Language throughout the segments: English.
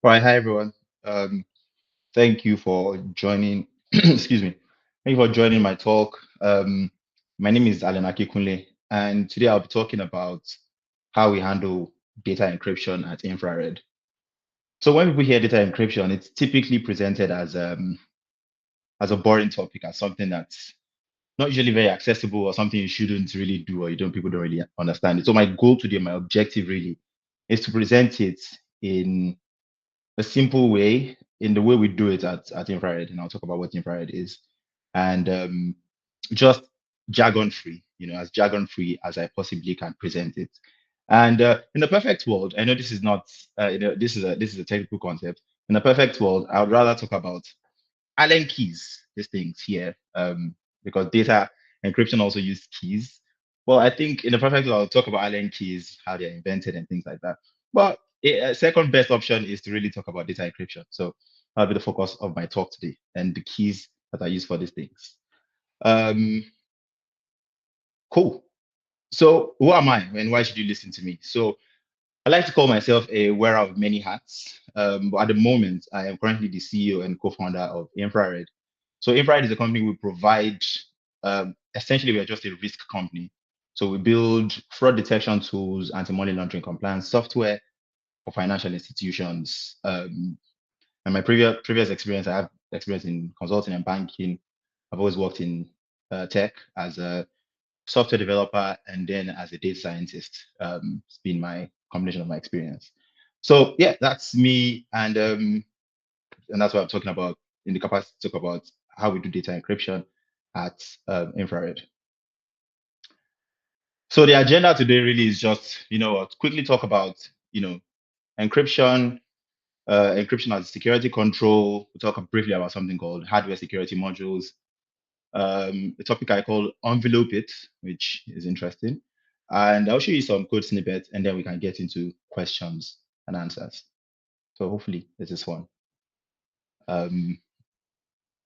All right, hi everyone. Um, Thank you for joining. Excuse me. Thank you for joining my talk. My name is Alan Akikunle, and today I'll be talking about how we handle data encryption at InfraRed. So when people hear data encryption, it's typically presented as a boring topic, as something that's not usually very accessible or something you shouldn't really do or you don't people don't really understand it. So my goal today, my objective really, is to present it in a simple way in the way we do it at InfraRed, and I'll talk about what InfraRed is, and just jargon free, as jargon free as I possibly can present it. And in the perfect world, I know this is not, this is a technical concept. In the perfect world, I would rather talk about Allen keys, these things here, because data encryption also use keys. Well, I think in the perfect world, I'll talk about Allen keys, how they're invented and things like that. But a second best option is to really talk about data encryption. So that'll be the focus of my talk today and the keys that I use for these things. Um, cool. So who am I and why should you listen to me? So I like to call myself a wearer of many hats. But at the moment, I am currently the CEO and co-founder of InfraRed. So InfraRed is a company we provide, essentially, we are just a risk company. So we build fraud detection tools, anti-money laundering compliance software for financial institutions. And my previous experience, I have experience in consulting and banking. I've always worked in tech as a software developer and then as a data scientist. It's been my combination of my experience. So yeah, that's me, and that's what I'm talking about in the capacity to talk about how we do data encryption at InfraRed. So the agenda today really is just quickly talk about encryption, encryption as security control. We'll talk briefly about something called hardware security modules. A topic I call envelope it, which is interesting. And I'll show you some code snippets and then we can get into questions and answers. So hopefully this is fun. Um,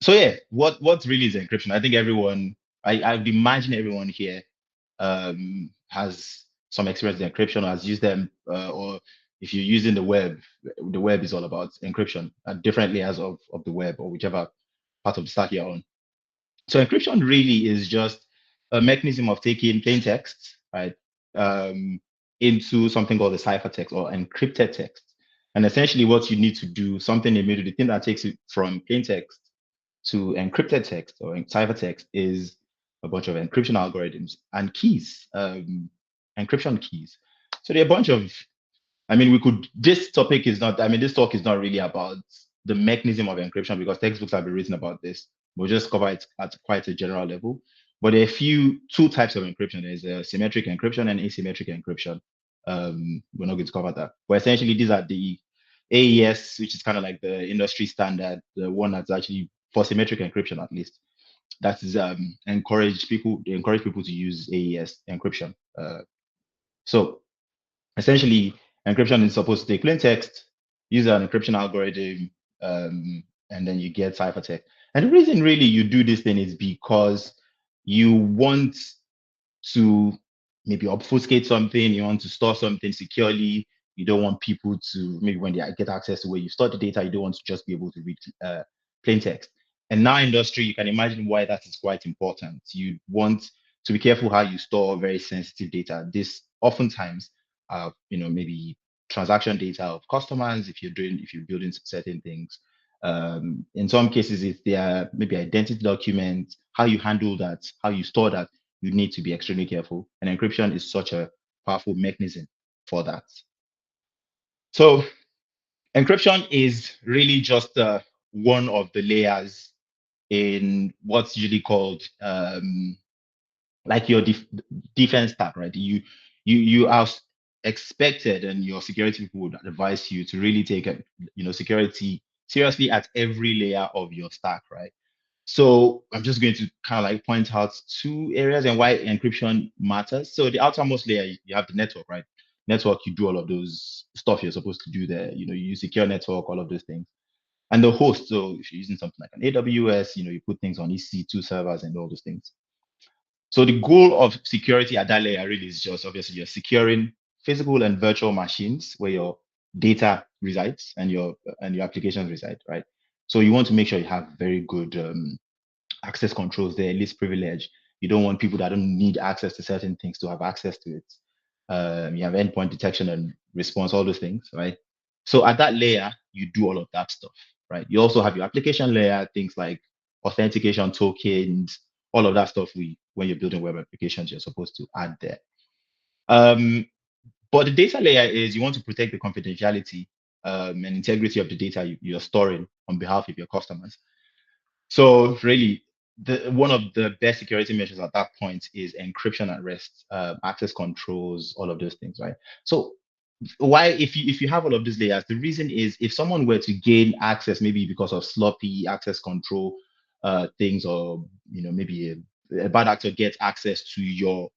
so yeah, what really is encryption? I think I'd imagine everyone here has some experience with encryption or has used them, or if you're using the web is all about encryption, different layers of the web or whichever part of the stack you're on. So encryption really is just a mechanism of taking plain text, right, um, into something called a ciphertext or encrypted text. And essentially, what you need to do, something immediately, the thing that takes it from plain text to encrypted text or ciphertext is a bunch of encryption algorithms and keys, encryption keys. So there are a bunch of, I mean, this topic is not, I mean, this talk is not really about the mechanism of encryption because textbooks have been written about this. We'll just cover it at quite a general level. But there are two types of encryption. There's a symmetric encryption and asymmetric encryption. We're not going to cover that. But essentially, these are the AES, which is kind of like the industry standard, the one that's actually for symmetric encryption at least. That is they encourage people to use AES encryption. So essentially, encryption is supposed to take plain text, use an encryption algorithm, and then you get ciphertext. And the reason really you do this thing is because you want to maybe obfuscate something, you want to store something securely. You don't want people to, maybe when they get access to where you store the data, you don't want to just be able to read plain text. And now industry, you can imagine why that is quite important. You want to be careful how you store very sensitive data. This oftentimes, maybe transaction data of customers, if you're building certain things. In some cases, if they are maybe identity documents, how you handle that, how you store that, you need to be extremely careful. And encryption is such a powerful mechanism for that. So encryption is really just one of the layers in what's usually called like your defense stack, right? You are expected, and your security people would advise you to really take security seriously at every layer of your stack, right? So I'm just going to kind of like point out two areas and why encryption matters. So the outermost layer, you have the network, right? Network, you do all of those stuff you're supposed to do there. You use secure network, all of those things. And the host, so if you're using something like an AWS, you put things on EC2 servers and all those things. So the goal of security at that layer really is just obviously you're securing physical and virtual machines where your data resides and your applications reside, right? So you want to make sure you have very good access controls there, least privilege. You don't want people that don't need access to certain things to have access to it. You have endpoint detection and response, all those things, right? So at that layer, you do all of that stuff, right? You also have your application layer, things like authentication tokens, all of that stuff. When you're building web applications, you're supposed to add there. Um, but the data layer is you want to protect the confidentiality and integrity of the data you're storing on behalf of your customers. So really, one of the best security measures at that point is encryption at rest, access controls, all of those things, right? So why, if you have all of these layers, the reason is if someone were to gain access, maybe because of sloppy access control things, or maybe a bad actor gets access to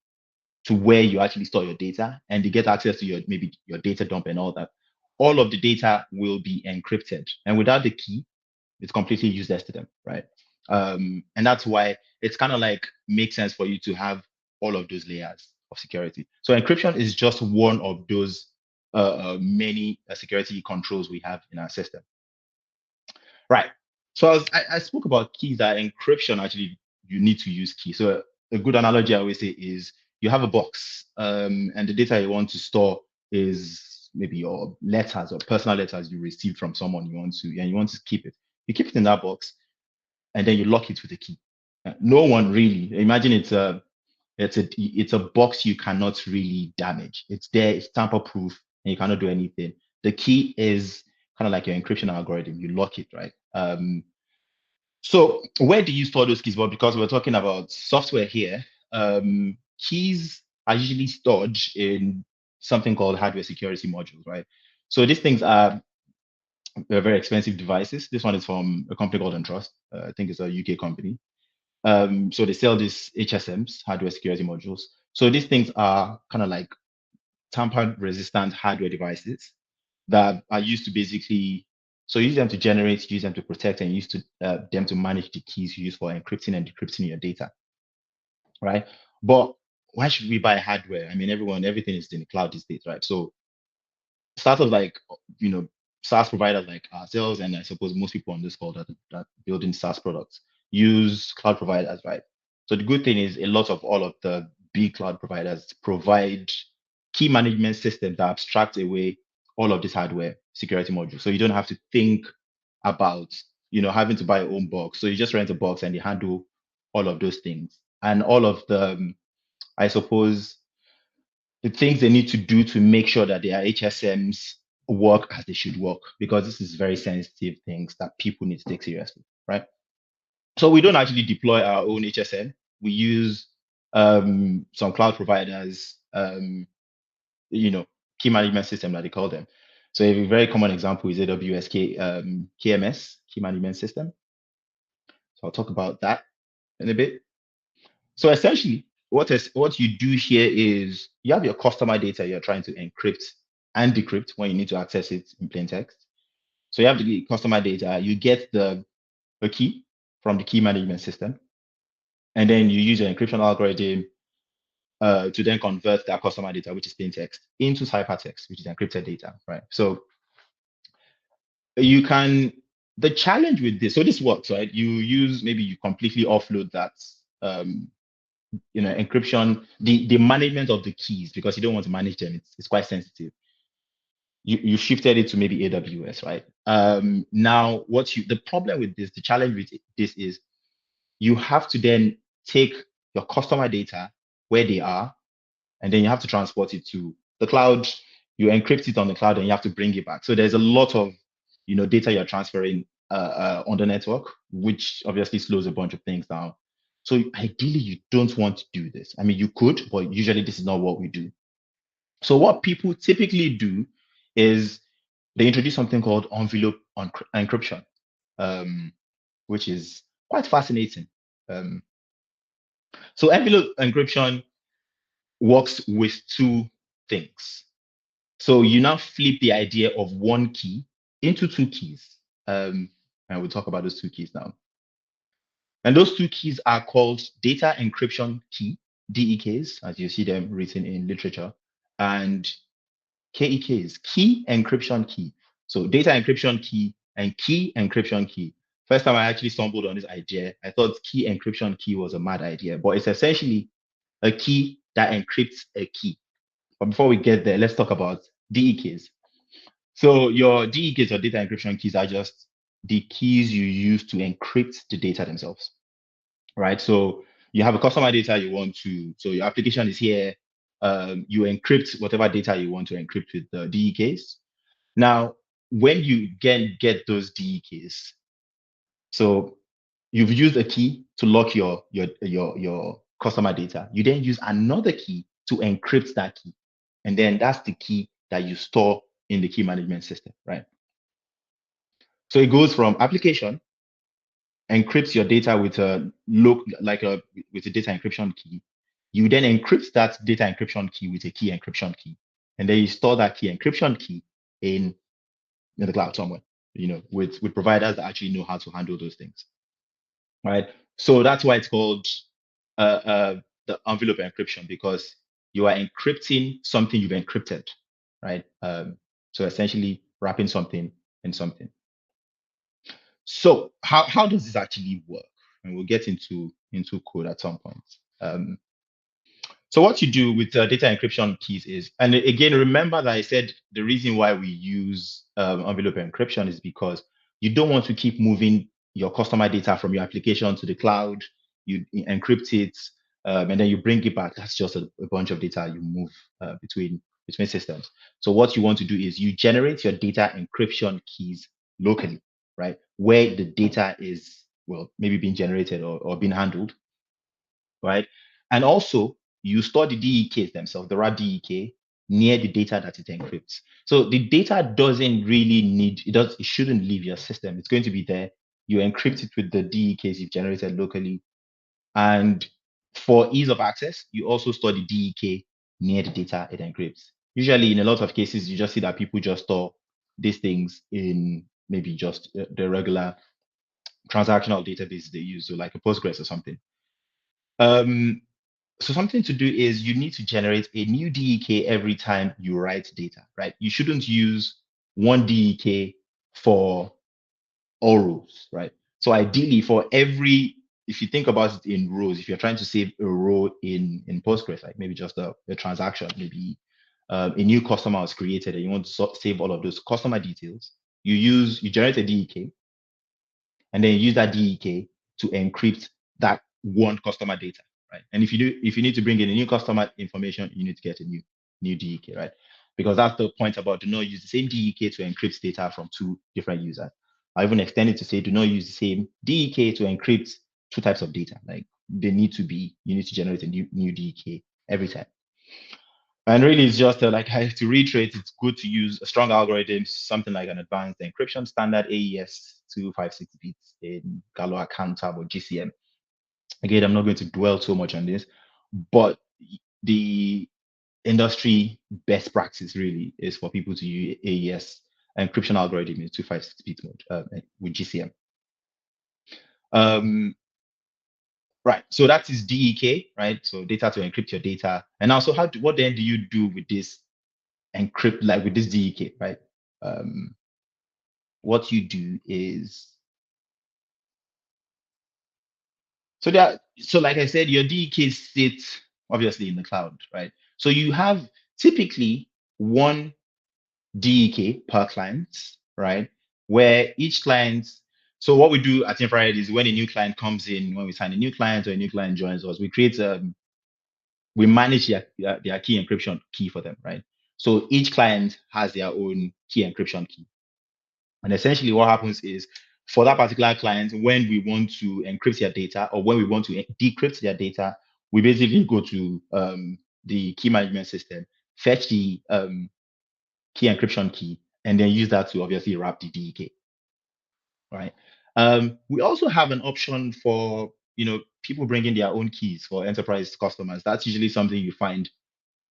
where you actually store your data, and they get access to maybe your data dump and all that, all of the data will be encrypted, and without the key it's completely useless to them, right? And that's why it's kind of like makes sense for you to have all of those layers of security. So encryption is just one of those many security controls we have in our system, right? So I spoke about keys, that encryption actually you need to use keys. So a good analogy I always say is you have a box, and the data you want to store is maybe your letters or personal letters you received from someone and you want to keep it. You keep it in that box, and then you lock it with a key. No one really imagine it's a box you cannot really damage. It's there, it's tamper proof, and you cannot do anything. The key is kind of like your encryption algorithm. You lock it, right? So where do you store those keys? Well, because we're talking about software here, keys are usually stored in something called hardware security modules, right? So these things are very expensive devices. This one is from a company called Entrust. I think it's a UK company. So they sell these HSMs, hardware security modules. So these things are kind of like tamper-resistant hardware devices that are used to basically, so use them to generate, use them to protect, and use them to manage the keys you use for encrypting and decrypting your data, right? But why should we buy hardware? I mean, everything is in the cloud these days, right? So startups like you know SaaS providers like ourselves, and I suppose most people on this call that building SaaS products use cloud providers, right? So the good thing is a lot of all of the big cloud providers provide key management systems that abstract away all of this hardware security modules. So you don't have to think about having to buy your own box. So you just rent a box and they handle all of those things and all of the I suppose the things they need to do to make sure that their HSMs work as they should work, because this is very sensitive things that people need to take seriously, right? So we don't actually deploy our own HSM. We use some cloud providers, key management system that they call them. So a very common example is AWS KMS, key management system. So I'll talk about that in a bit. So essentially, what you do here is you have your customer data you're trying to encrypt and decrypt when you need to access it in plain text. So you have the customer data, you get the key from the key management system, and then you use your encryption algorithm to then convert that customer data, which is plain text, into ciphertext, which is encrypted data, right? So you can the challenge with this, so this works, right? Maybe you completely offload that encryption, the management of the keys, because you don't want to manage them. It's quite sensitive. You shifted it to maybe AWS, right? Now, the problem with this, the challenge with this is you have to then take your customer data where they are, and then you have to transport it to the cloud. You encrypt it on the cloud, and you have to bring it back. So there's a lot of data you're transferring on the network, which obviously slows a bunch of things down. So ideally, you don't want to do this. I mean, you could, but usually this is not what we do. So what people typically do is they introduce something called envelope encryption, um, which is quite fascinating. Um, so envelope encryption works with two things. So you now flip the idea of one key into two keys. And we'll talk about those two keys now. And those two keys are called data encryption key, DEKs, as you see them written in literature, and KEK is key encryption key. So data encryption key and key encryption key. First time I actually stumbled on this idea, I thought key encryption key was a mad idea, but it's essentially a key that encrypts a key. But before we get there, let's talk about DEKs. So your DEKs or data encryption keys are just the keys you use to encrypt the data themselves, right? So you have a customer data you want to, so your application is here. You encrypt whatever data you want to encrypt with the DEKs. Now, when you get those DEKs, so you've used a key to lock your customer data. You then use another key to encrypt that key, and then that's the key that you store in the key management system, right? So it goes from application, encrypts your data with a look like a with a data encryption key. You then encrypt that data encryption key with a key encryption key, and then you store that key encryption key in, in the cloud somewhere, with providers that actually know how to handle those things, right? So that's why it's called the envelope encryption, because you are encrypting something you've encrypted, right? So essentially wrapping something in something. So how does this actually work? And we'll get into code at some point. Um, so what you do with data encryption keys is, and again, remember that I said the reason why we use envelope encryption is because you don't want to keep moving your customer data from your application to the cloud. You encrypt it, and then you bring it back. That's just a bunch of data you move between systems. So what you want to do is you generate your data encryption keys locally, right? Where the data is, well, maybe being generated or being handled, right? And also, you store the DEKs themselves, the wrap DEK, near the data that it encrypts. So the data doesn't really need, it shouldn't leave your system. It's going to be there. You encrypt it with the DEKs you've generated locally. And for ease of access, you also store the DEK near the data it encrypts. Usually, in a lot of cases, you just see that people just store these things in maybe just the regular transactional database they use, so like a Postgres or something. Um, so something to do is you need to generate a new DEK every time you write data, right? You shouldn't use one DEK for all rows, right? So ideally, for every, if you think about it in rows, if you're trying to save a row in Postgres, like maybe just a transaction, maybe a new customer was created and you want to save all of those customer details, you generate a DEK, and then you use that DEK to encrypt that one customer data, right? And if you need to bring in a new customer information, you need to get a new DEK, right? Because that's the point about do not use the same DEK to encrypt data from two different users. I even extend it to say do not use the same DEK to encrypt two types of data. Like you need to generate a new DEK every time. And really, it's just like I have to reiterate, it's good to use a strong algorithm, something like an advanced encryption standard AES 256 bits in Galois, Cantab, or GCM. Again, I'm not going to dwell so much on this, but the industry best practice really is for people to use AES encryption algorithm in 256 bit mode with GCM. Um, right, so that is DEK, right? So data to encrypt your data. And also, what then do you do with this encrypt, like with this DEK, right? Um, what you do is, so like I said, your DEK sits obviously in the cloud, right? So you have typically one DEK per client, right? Where each client, so what we do at InfraRed is when a new client comes in, when we sign a new client or a new client joins us, we manage their key encryption key for them, right? So each client has their own key encryption key. And essentially, what happens is for that particular client, when we want to encrypt their data or when we want to decrypt their data, we basically go to the key management system, fetch the key encryption key, and then use that to obviously wrap the DEK, right? We also have an option for people bringing their own keys for enterprise customers. That's usually something you find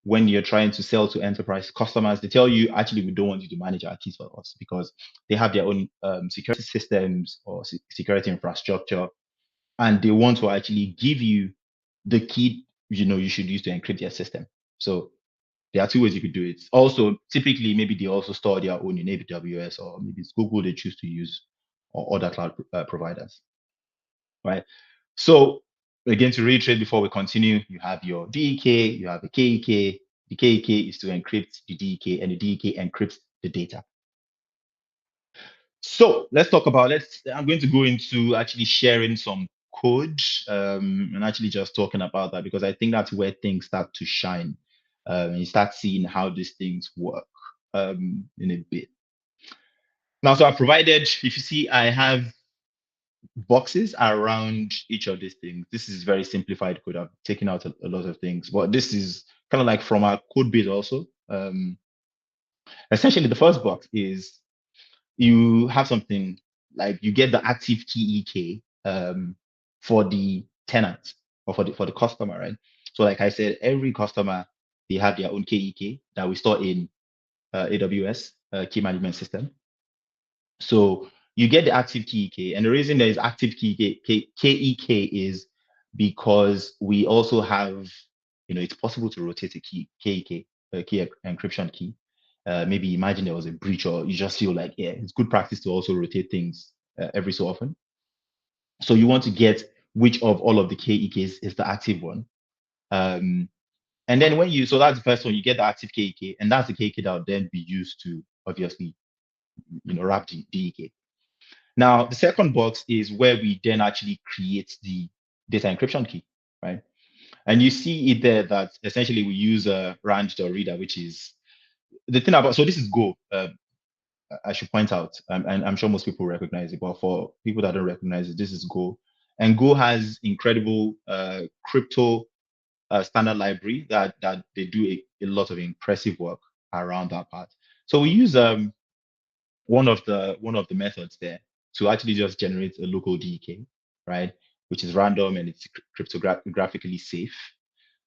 when you're trying to sell to enterprise customers. They tell you, actually, we don't want you to manage our keys for us because they have their own security systems or security infrastructure, and they want to actually give you the key you should use to encrypt their system. So There are two ways you could do it. Also, typically, maybe they also store their own in AWS, or maybe it's Google they choose to use, or other cloud providers, right? So again, to reiterate before we continue, you have your DEK, you have a KEK. The KEK is to encrypt the DEK, and the DEK encrypts the data. So let's talk about let's. I'm going to go into actually sharing some code, and actually just talking about that because I think that's where things start to shine. And you start seeing how these things work in a bit. Now, so I provided, if you see, I have boxes around each of these things. This is very simplified code. I've taken out a lot of things, but this is kind of like from our code base also. Essentially, the first box is you have something like you get the active key EK for the tenant or for the customer, right? So, like I said, every customer they have their own KEK that we store in AWS key management system. So you get the active KEK, and the reason there is active KEK is because we also have, it's possible to rotate a key KEK, a key encryption key. Maybe imagine there was a breach, or you just feel like, yeah, it's good practice to also rotate things every so often. So you want to get which of all of the KEKs is the active one. And then so that's the first one, you get the active KEK, and that's the KEK that will then be used to obviously, wrap the DEK. Now, the second box is where we then actually create the data encryption key, right? And you see it there that essentially we use a range.reader, which is the thing about, so this is Go. I should point out, and I'm sure most people recognize it, but for people that don't recognize it, this is Go. And Go has incredible crypto standard library that they do a lot of impressive work around that part. So we use one of the methods there to actually just generate a local DK, right? Which is random and it's cryptographically safe.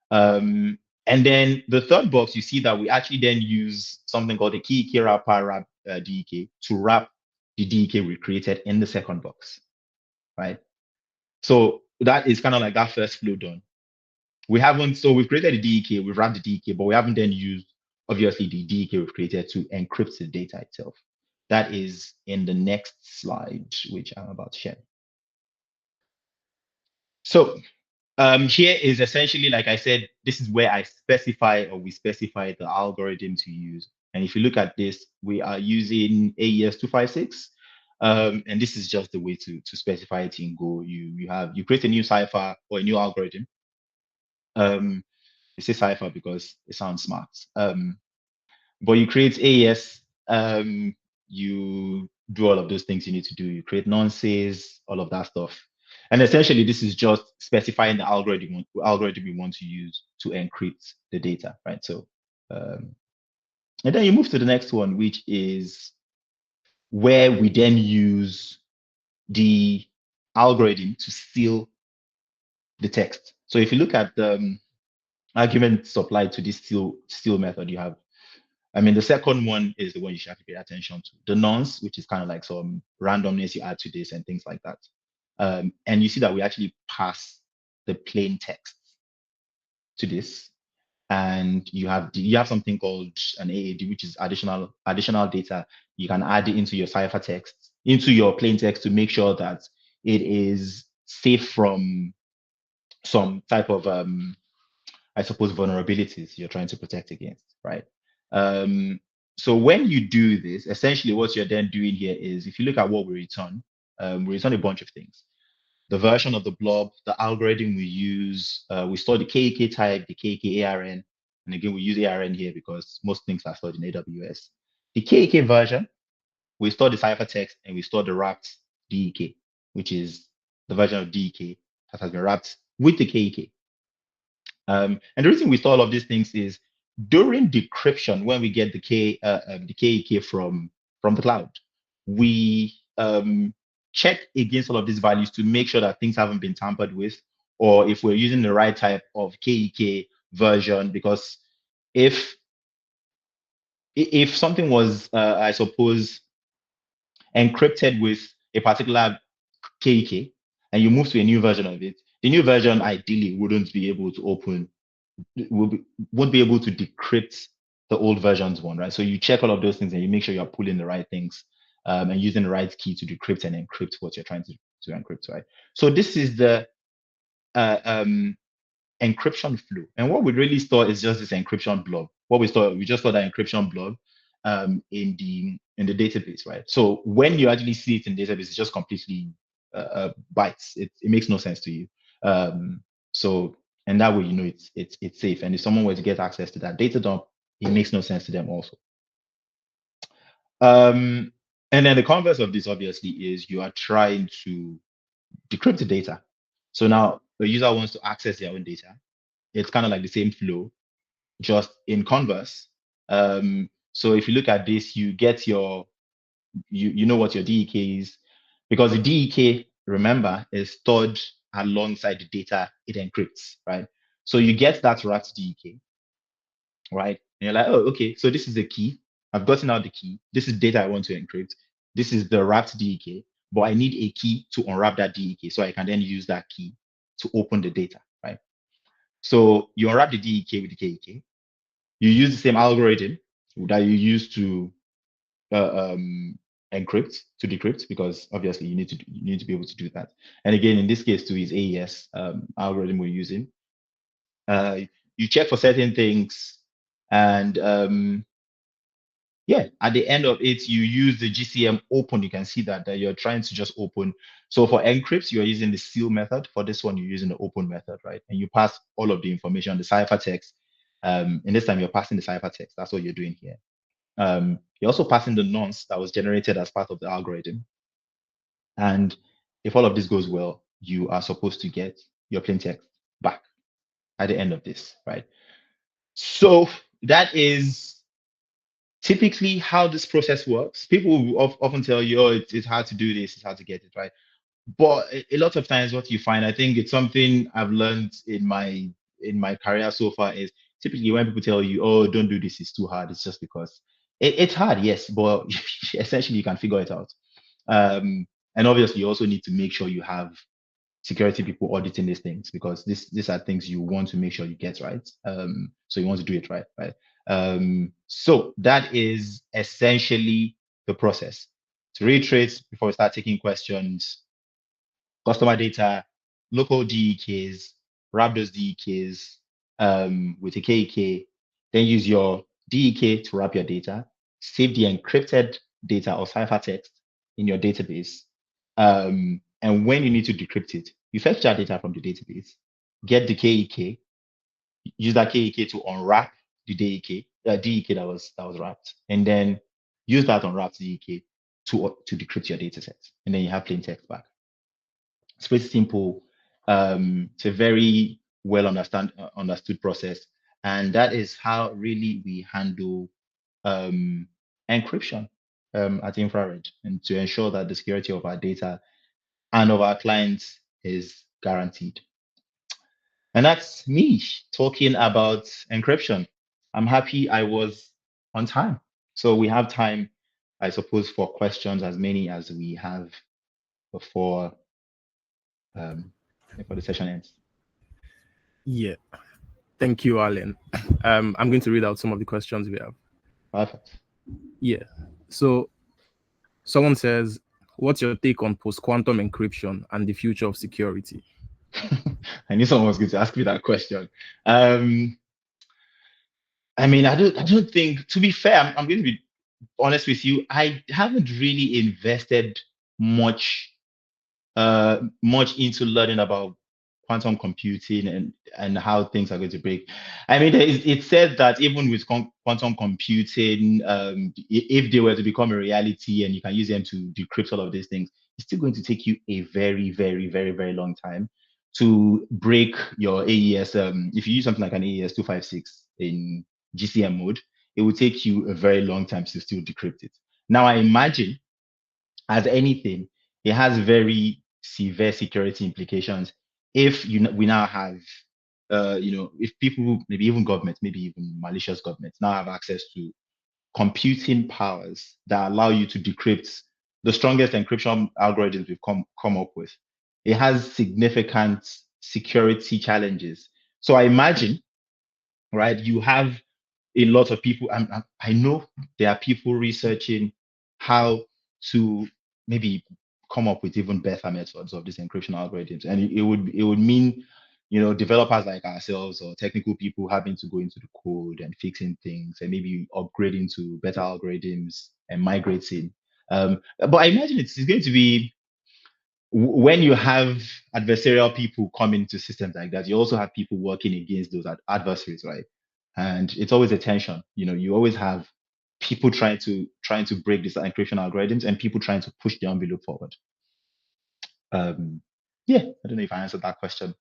And then the third box, you see that we actually then use something called a key wrapper wrap DK to wrap the DK we created in the second box, right? So that is kind of like that first flow done. So we've created the DK, we've wrapped the DK, but we haven't then used obviously the DK we've created to encrypt the data itself. That is in the next slide, which I'm about to share. So here is essentially, like I said, this is where we specify the algorithm to use. And if you look at this, we are using AES 256. And this is just the way to specify it in Go. You create a new cipher or a new algorithm. You say cipher because it sounds smart. But you create AES, you do all of those things you need to do. You create nonces, all of that stuff. And essentially, this is just specifying the algorithm we want to use to encrypt the data, right? So, and then you move to the next one, which is where we then use the algorithm to seal the text. So if you look at the argument supplied to this seal method, you have, the second one is the one you should have to pay attention to. The nonce, which is kind of like some randomness you add to this and things like that. And you see that we actually pass the plain text to this. And you have something called an AAD, which is additional data. You can add it into your cipher text, into your plain text to make sure that it is safe from some type of I suppose vulnerabilities you're trying to protect against, right? So when you do this, essentially what you're then doing here is, if you look at what we return a bunch of things. The version of the blob, the algorithm we use, we store the KK type, the KK ARN, and again, we use ARN here because most things are stored in AWS. The KK version, we store the ciphertext and we store the wrapped DEK, which is the version of DEK that has been wrapped with the KK. And the reason we store all of these things is during decryption, when we get the KEK from the cloud, we check against all of these values to make sure that things haven't been tampered with, or if we're using the right type of KEK version. Because if something was, I suppose, encrypted with a particular KEK, and you move to a new version of it, the new version ideally wouldn't be able to won't be able to decrypt the old versions one, right? So you check all of those things and you make sure you're pulling the right things and using the right key to decrypt and encrypt what you're trying to encrypt, right? So this is the uh, um, encryption flow. And what we really store is just this encryption blob. What we store, we just store that encryption blob in the database, right? So when you actually see it in database, it's just completely bytes. It makes no sense to you. Um, so and that way you know it's safe. And if someone were to get access to that data dump, it makes no sense to them also. Um, and then the converse of this obviously is you are trying to decrypt the data. So now the user wants to access their own data. It's kind of like the same flow, just in converse. So if you look at this, you get you know what your DEK is, because the DEK, remember, is stored alongside the data it encrypts, right? So you get that wrapped DEK, right? And you're like, oh, okay, so this is the key. I've gotten out the key. This is data I want to encrypt. This is the wrapped DEK, but I need a key to unwrap that DEK so I can then use that key to open the data, right? So you unwrap the DEK with the KEK. You use the same algorithm that you use to encrypt to decrypt, because obviously you need to be able to do that. And again, in this case too, is AES algorithm we're using. You check for certain things, and yeah, at the end of it, you use the GCM open. You can see that you're trying to just open. So for encrypts, you're using the seal method. For this one, you're using the open method, right? And you pass all of the information, the ciphertext. And this time you're passing the ciphertext. That's what you're doing here. You're also passing the nonce that was generated as part of the algorithm. And if all of this goes well, you are supposed to get your plain text back at the end of this, right? So that is typically how this process works. People will often tell you, oh, it's hard to do this, it's hard to get it right. But a lot of times what you find, I think it's something I've learned in my career so far, is typically when people tell you, oh, don't do this, it's too hard, it's just because it's hard, yes, but essentially you can figure it out. And obviously you also need to make sure you have security people auditing these things, because these are things you want to make sure you get right. So you want to do it right, right? So that is essentially the process. To reiterate before we start taking questions: customer data, local DEKs, wrap those DEKs with a KEK, then use your DEK to wrap your data, save the encrypted data or ciphertext in your database. And when you need to decrypt it, you fetch that data from the database, get the KEK, use that KEK to unwrap the DEK that was wrapped, and then use that unwrapped DEK to decrypt your data set, and then you have plain text back. It's pretty simple. It's a very well understood process, and that is how really we handle um, encryption at InfraRed, and to ensure that the security of our data and of our clients is guaranteed. And that's me talking about encryption. I'm happy I was on time. So we have time, I suppose, for questions, as many as we have before um, before the session ends. Yeah. Thank you, Alan. I'm going to read out some of the questions we have. Perfect. Yeah. So someone says, what's your take on post-quantum encryption and the future of security? I knew someone was going to ask me that question. Um, I mean, I don't think, to be fair, I'm going to be honest with you, I haven't really invested much much into learning about quantum computing and how things are going to break. I mean, it said that even with quantum computing, if they were to become a reality and you can use them to decrypt all of these things, it's still going to take you a very, very, very, very long time to break your AES. If you use something like an AES 256 in GCM mode, it will take you a very long time to still decrypt it. Now, I imagine, as anything, it has very severe security implications if we now have if people, maybe even governments, maybe even malicious governments, now have access to computing powers that allow you to decrypt the strongest encryption algorithms we've come up with. It has significant security challenges. So I imagine, right, you have a lot of people, I know there are people researching how to maybe come up with even better methods of these encryption algorithms. And it would mean, developers like ourselves or technical people having to go into the code and fixing things and maybe upgrading to better algorithms and migrating. But I imagine it's going to be when you have adversarial people come into systems like that, you also have people working against those adversaries, right? And it's always a tension. You always have people trying to break these encryption algorithms and people trying to push the envelope forward. Um, yeah, I don't know if I answered that question.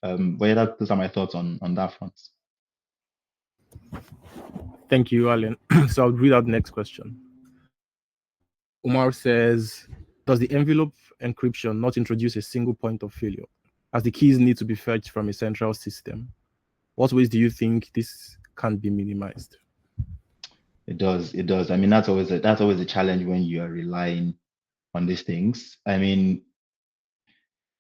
But yeah, those are my thoughts on that front. Thank you, Alan. So I'll read out the next question. Umar says, does the envelope encryption not introduce a single point of failure, as the keys need to be fetched from a central system? What ways do you think this can be minimized? It does. It does. I mean, that's always a challenge when you are relying on these things. I mean,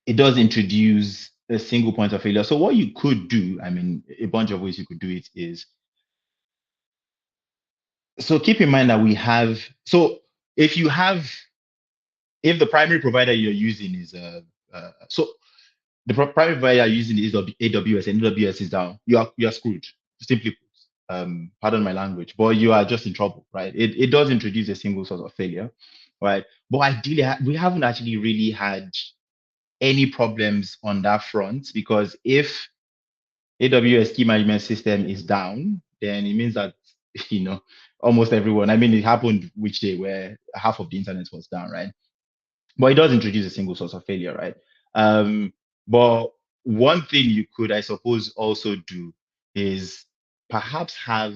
it does introduce a single point of failure. So what you could do, I mean, a bunch of ways you could do it is, so keep in mind that so if you have, if the primary provider you're using is so the primary provider you're using is AWS and AWS is down, you are screwed. Simply put, pardon my language, but you are just in trouble, right? It does introduce a single source of failure, right? But ideally, we haven't actually really had any problems on that front, because if AWS key management system is down, then it means that you know almost everyone. I mean, it happened which day where half of the internet was down, right? But it does introduce a single source of failure, right? But one thing you could, I suppose, also do is perhaps have.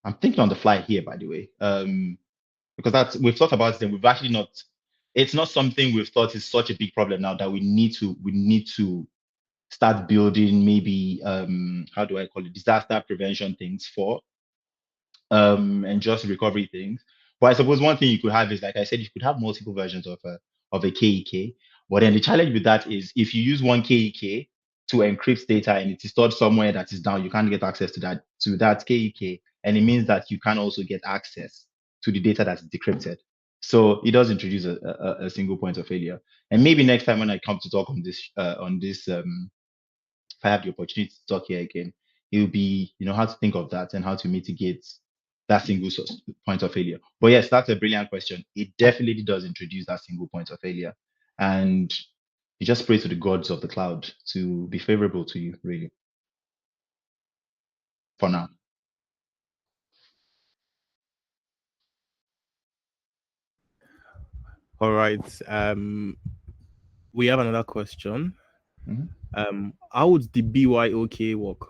I'm thinking on the fly here, by the way, because we've thought about it and we've actually not. It's not something we've thought is such a big problem now that we need to start building, maybe how do I call it, disaster prevention things for, and just recovery things. But I suppose one thing you could have is, like I said, you could have multiple versions of a KEK. But then the challenge with that is, if you use one KEK to encrypt data and it is stored somewhere that is down, you can't get access to that KEK, and it means that you can also get access to the data that's decrypted. So it does introduce a single point of failure. And maybe next time when I come to talk on this if I have the opportunity to talk here again, it will be, how to think of that and how to mitigate that single source point of failure. But yes, that's a brilliant question. It definitely does introduce that single point of failure. And you just pray to the gods of the cloud to be favorable to you, really, for now. All right. We have another question. Mhm. How would the BYOK work?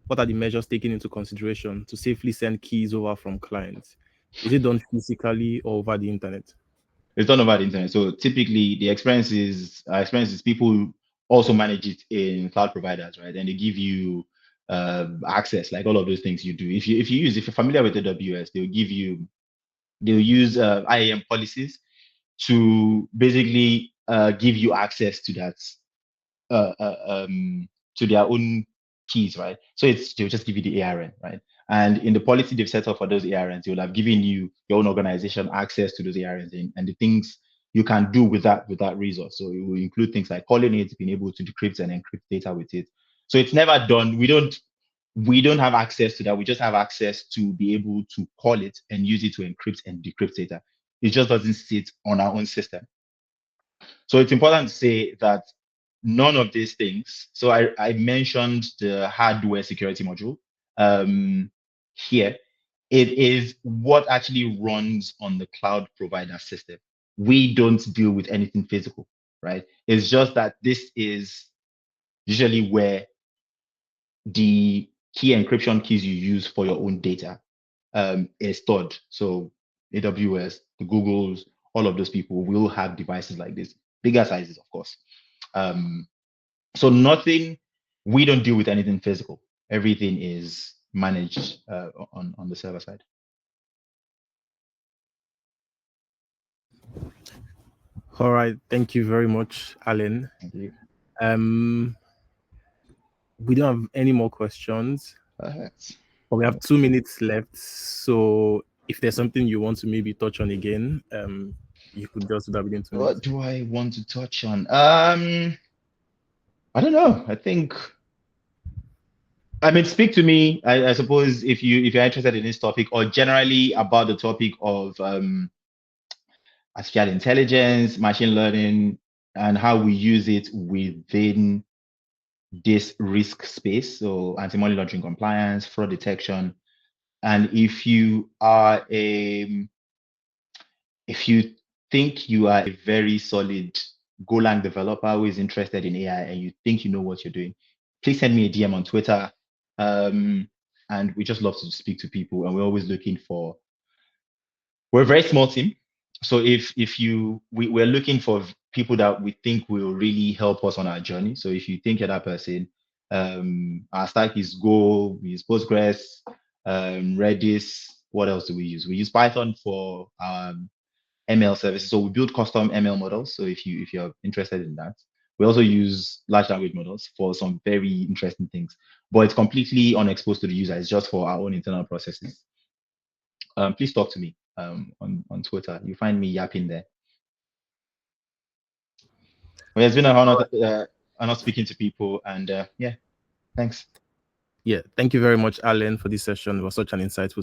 What are the measures taken into consideration to safely send keys over from clients? Is it done physically or over the internet? It's done over the internet. So typically, the experience is people also manage it in cloud providers, right? And they give you access, like all of those things you do. If you're familiar with AWS, they'll use IAM policies to basically give you access to that uh, uh, um, to their own keys, right? So they'll just give you the ARN, right? And in the policy they've set up for those ARNs, they will have given you your own organization access to those ARNs and the things you can do with that resource. So it will include things like calling it, being able to decrypt and encrypt data with it. So it's never done. We don't have access to that. We just have access to be able to call it and use it to encrypt and decrypt data. It just doesn't sit on our own system. So it's important to say that none of these things. So I mentioned the hardware security module here. It is what actually runs on the cloud provider system. We don't deal with anything physical, right? It's just that this is usually where the key encryption keys you use for your own data is stored. So AWS, the Googles, all of those people will have devices like this, bigger sizes, of course. Um, so we don't deal with anything physical. Everything is managed on the server side. All right. Thank you very much, Alan. Thank you. Um, we don't have any more questions. Perfect. But we have 2 minutes left, so if there's something you want to maybe touch on again, you could just do that within 2 minutes. What do I want to touch on? I don't know. I mean, speak to me. I suppose if you're interested in this topic or generally about the topic of artificial intelligence, machine learning, and how we use it within this risk space, so anti-money laundering compliance, fraud detection, and if you think you are a very solid Golang developer who is interested in AI and you think you know what you're doing, please send me a DM on Twitter. And we just love to speak to people, and we're always looking for. We're a very small team, so we're looking for people that we think will really help us on our journey. So if you think you're that person, our stack is Go, we use Postgres, Redis. What else do we use? We use Python for ML services. So we build custom ML models. So if you're interested in that, we also use large language models for some very interesting things, but it's completely unexposed to the user. It's just for our own internal processes. Please talk to me on Twitter. You find me yapping there. Well, it's been an honor speaking to people, and yeah, thanks. Yeah, thank you very much, Alan, for this session. It was such an insightful